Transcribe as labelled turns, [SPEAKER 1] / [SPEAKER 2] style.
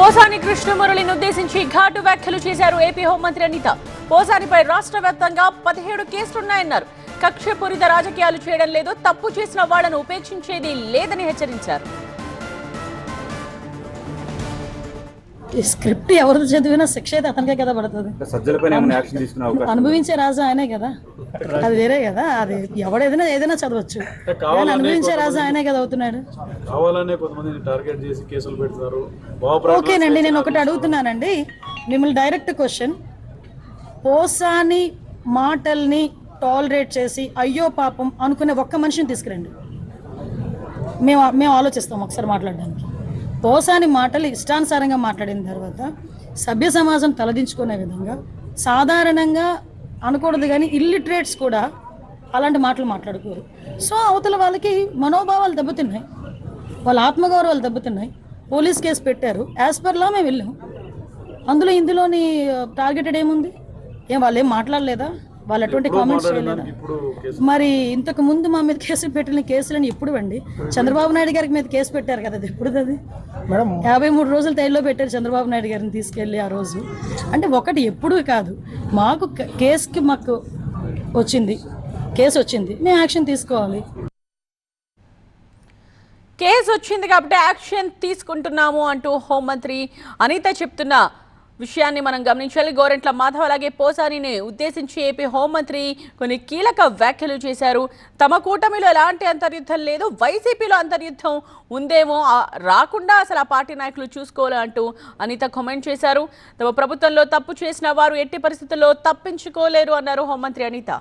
[SPEAKER 1] పోసాని కృష్ణమురళిని ఉద్దేశించి ఘాటు వ్యాఖ్యలు చేశారు ఏపీ హోంమంత్రి అనిత. పోసానిపై రాష్ట్ర వ్యాప్తంగా 17 కేసులున్నాయన్నారు. కక్షపూరిత రాజకీయాలు చేయడం లేదు, తప్పు చేసిన వాళ్లను ఉపేక్షించేది లేదని హెచ్చరించారు.
[SPEAKER 2] ఈ స్క్రిప్ట్ ఎవరు చదివినా శిక్ష అయితే అతనికే కదా పడుతుంది. అనుభవించే రాజు ఆయనే కదా, అది వేరే కదా. అది ఏదైనా చదవచ్చు, అనుభవించే రాజు ఆయనే కదా అవుతున్నాడు. ఓకేనండి, నేను ఒకటి అడుగుతున్నానండి మిమ్మల్ని, డైరెక్ట్ క్వశ్చన్. పోసాని మాటల్ని టాలరేట్ చేసి అయ్యో పాపం అనుకునే ఒక్క మనిషిని తీసుకురండి, మేము ఆలోచిస్తాం ఒకసారి మాట్లాడడానికి. పోసాని మాటలు ఇష్టానుసారంగా మాట్లాడిన తర్వాత సభ్య సమాజం తలదించుకునే విధంగా, సాధారణంగా అనకూడదు కానీ ఇల్లిటరేట్స్ కూడా అలాంటి మాటలు మాట్లాడుకోరు. సో అవతల వాళ్ళకి మనోభావాలు దెబ్బతిన్నాయి, వాళ్ళ ఆత్మగౌరవాలు దెబ్బతిన్నాయి. పోలీస్ కేసు పెట్టారు, యాజ్ పర్ లా మేము వెళ్ళాం. ఇందులోని టార్గెటెడ్ ఏముంది? వాళ్ళు ఏం మాట్లాడలేదా? వాళ్ళు అటువంటి కామెంట్స్ చేయలేదా? మరి ఇంతకు ముందు మా మీద కేసు పెట్టిన కేసులని ఎప్పుడు అండి? చంద్రబాబు నాయుడు గారికి మీద కేసు పెట్టారు కదా, అది ఎప్పుడు? అది 53 రోజులు తైల్లో పెట్టారు చంద్రబాబు నాయుడు గారిని తీసుకెళ్ళి ఆ రోజు. అంటే ఒకటి ఎప్పుడు కాదు, మాకు మాకు కేసు వచ్చింది, మేము యాక్షన్ తీసుకోవాలి.
[SPEAKER 1] కేసు వచ్చింది కాబట్టి యాక్షన్ తీసుకుంటున్నాము అంటూ హోంమంత్రి అనిత చెప్తున్న విషయాన్ని మనం గమనించాలి. గోరెంట్ల మాధవ్ అలాగే పోసానిని ఉద్దేశించి ఏపీ హోంమంత్రి కొన్ని కీలక వ్యాఖ్యలు చేశారు. తమ కూటమిలో ఎలాంటి అంతర్యుద్ధం లేదు, వైసీపీలో అంతర్యుద్ధం ఉందేమో, రాకుండా అసలు ఆ పార్టీ నాయకులు చూసుకోవాలి అంటూ అనిత కామెంట్ చేశారు. తమ ప్రభుత్వంలో తప్పు చేసిన వారు ఎట్టి పరిస్థితుల్లో తప్పించుకోలేరు అన్నారు హోంమంత్రి అనిత.